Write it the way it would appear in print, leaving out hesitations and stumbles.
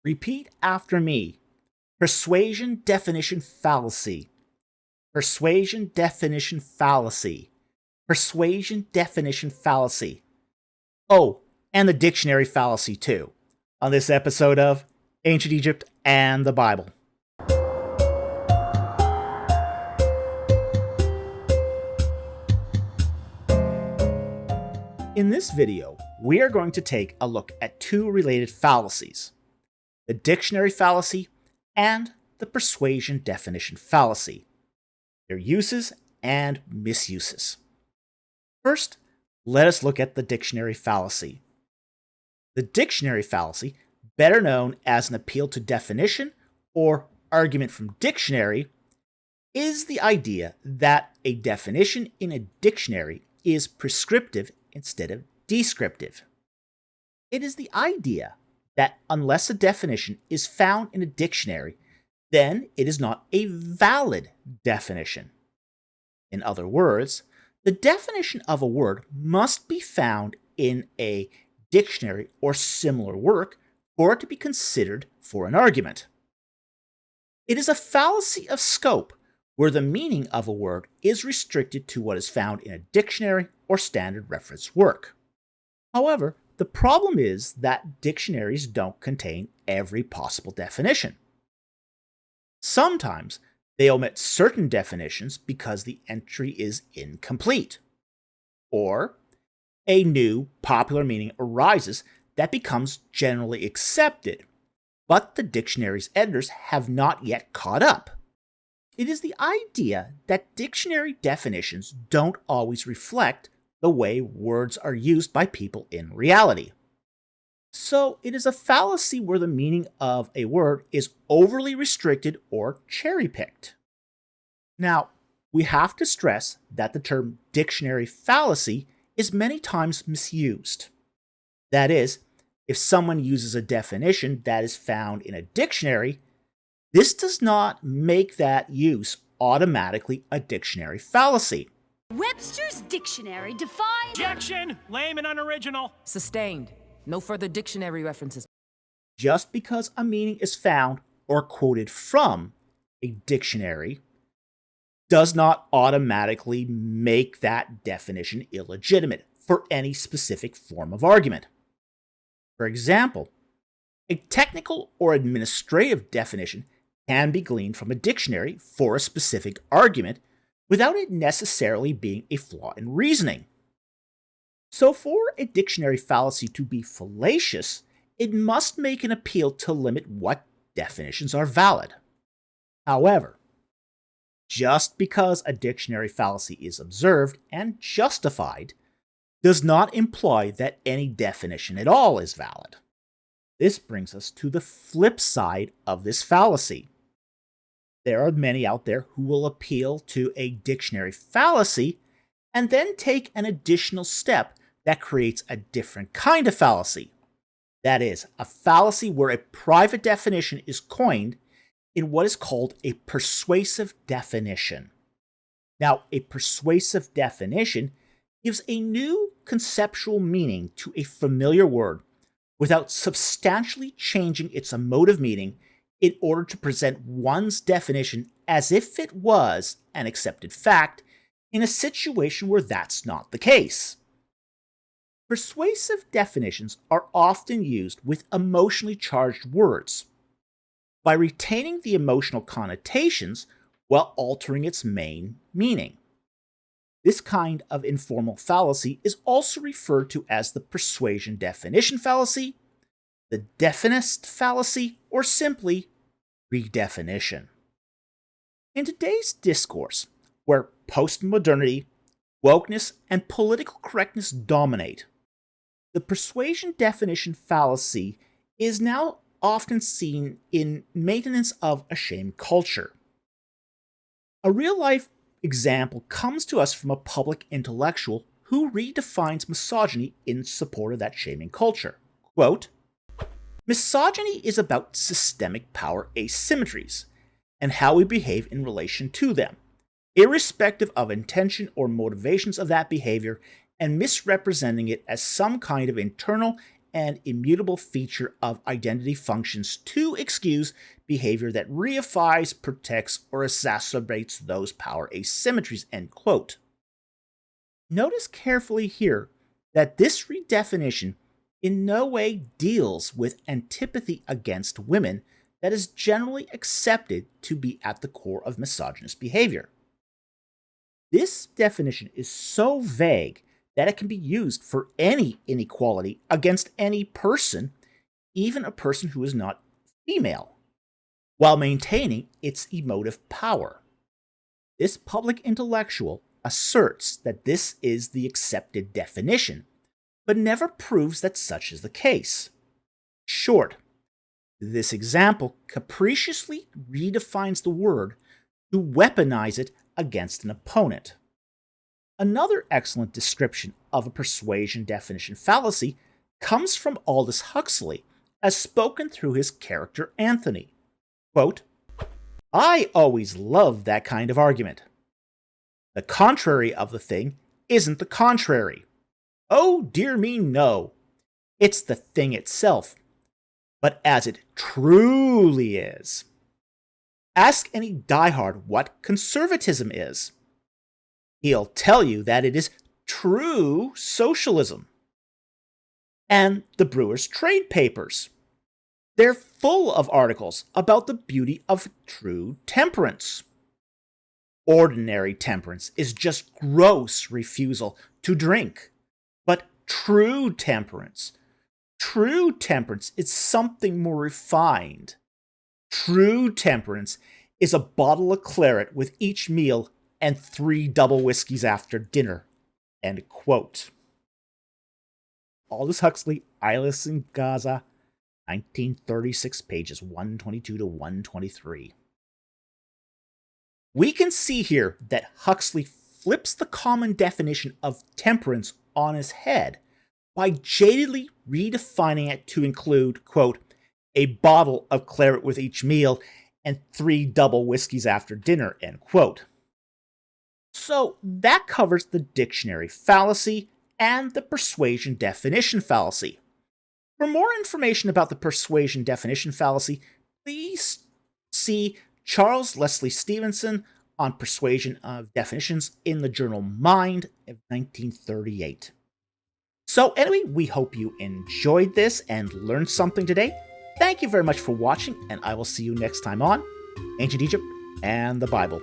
Repeat after me. Persuasion definition fallacy. Persuasion definition fallacy. Persuasion definition fallacy. Oh, and the dictionary fallacy too, on this episode of Ancient Egypt and the Bible. In this video, we are going to take a look at two related fallacies: the dictionary fallacy and the persuasion definition fallacy, their uses and misuses. First, let us look at the dictionary fallacy. The dictionary fallacy, better known as an appeal to definition or argument from dictionary, is the idea that a definition in a dictionary is prescriptive instead of descriptive. It is the idea that unless a definition is found in a dictionary, then it is not a valid definition. In other words, the definition of a word must be found in a dictionary or similar work for it to be considered for an argument. It is a fallacy of scope where the meaning of a word is restricted to what is found in a dictionary or standard reference work. However, the problem is that dictionaries don't contain every possible definition. Sometimes they omit certain definitions because the entry is incomplete. Or a new, popular meaning arises that becomes generally accepted, but the dictionary's editors have not yet caught up. It is the idea that dictionary definitions don't always reflect the way words are used by people in reality. So it is a fallacy where the meaning of a word is overly restricted or cherry-picked. Now, we have to stress that the term dictionary fallacy is many times misused. That is, if someone uses a definition that is found in a dictionary, this does not make that use automatically a dictionary fallacy. Webster's dictionary defines... Objection! Lame and unoriginal. Sustained. No further dictionary references. Just because a meaning is found or quoted from a dictionary does not automatically make that definition illegitimate for any specific form of argument. For example, a technical or administrative definition can be gleaned from a dictionary for a specific argument without it necessarily being a flaw in reasoning. So for a dictionary fallacy to be fallacious, it must make an appeal to limit what definitions are valid. However, just because a dictionary fallacy is observed and justified does not imply that any definition at all is valid. This brings us to the flip side of this fallacy. There are many out there who will appeal to a dictionary fallacy and then take an additional step that creates a different kind of fallacy. That is, a fallacy where a private definition is coined in what is called a persuasive definition. Now, a persuasive definition gives a new conceptual meaning to a familiar word without substantially changing its emotive meaning in order to present one's definition as if it was an accepted fact in a situation where that's not the case. Persuasive definitions are often used with emotionally charged words by retaining the emotional connotations while altering its main meaning. This kind of informal fallacy is also referred to as the persuasion definition fallacy, the definist fallacy, or simply redefinition. In today's discourse, where postmodernity, wokeness, and political correctness dominate, the persuasion definition fallacy is now often seen in maintenance of a shame culture. A real-life example comes to us from a public intellectual who redefines misogyny in support of that shaming culture. Quote, "Misogyny is about systemic power asymmetries and how we behave in relation to them, irrespective of intention or motivations of that behavior, and misrepresenting it as some kind of internal and immutable feature of identity functions to excuse behavior that reifies, protects, or exacerbates those power asymmetries, end quote. Notice carefully here that this redefinition in no way deals with antipathy against women that is generally accepted to be at the core of misogynist behavior. This definition is so vague that it can be used for any inequality against any person, even a person who is not female, while maintaining its emotive power. This public intellectual asserts that this is the accepted definition, but never proves that such is the case. Short, this example capriciously redefines the word to weaponize it against an opponent. Another excellent description of a persuasion definition fallacy comes from Aldous Huxley, as spoken through his character Anthony. Quote, "I always loved that kind of argument. The contrary of the thing isn't the contrary. Oh, dear me, no. It's the thing itself, but as it truly is. Ask any diehard what conservatism is. He'll tell you that it is true socialism. And the Brewers' trade papers. They're full of articles about the beauty of true temperance. Ordinary temperance is just gross refusal to drink. But true temperance is something more refined. True temperance is a bottle of claret with each meal and 3 double whiskeys after dinner." End quote. Aldous Huxley, Eyeless in Gaza, 1936, pages 122 to 123. We can see here that Huxley flips the common definition of temperance on his head by jadedly redefining it to include, quote, "a bottle of claret with each meal and 3 double whiskeys after dinner," end quote. So that covers the dictionary fallacy and the persuasion definition fallacy. For more information about the persuasion definition fallacy, please see Charles Leslie Stevenson on Persuasion of Definitions in the journal Mind of 1938. So anyway, we hope you enjoyed this and learned something today. Thank you very much for watching, and I will see you next time on Ancient Egypt and the Bible.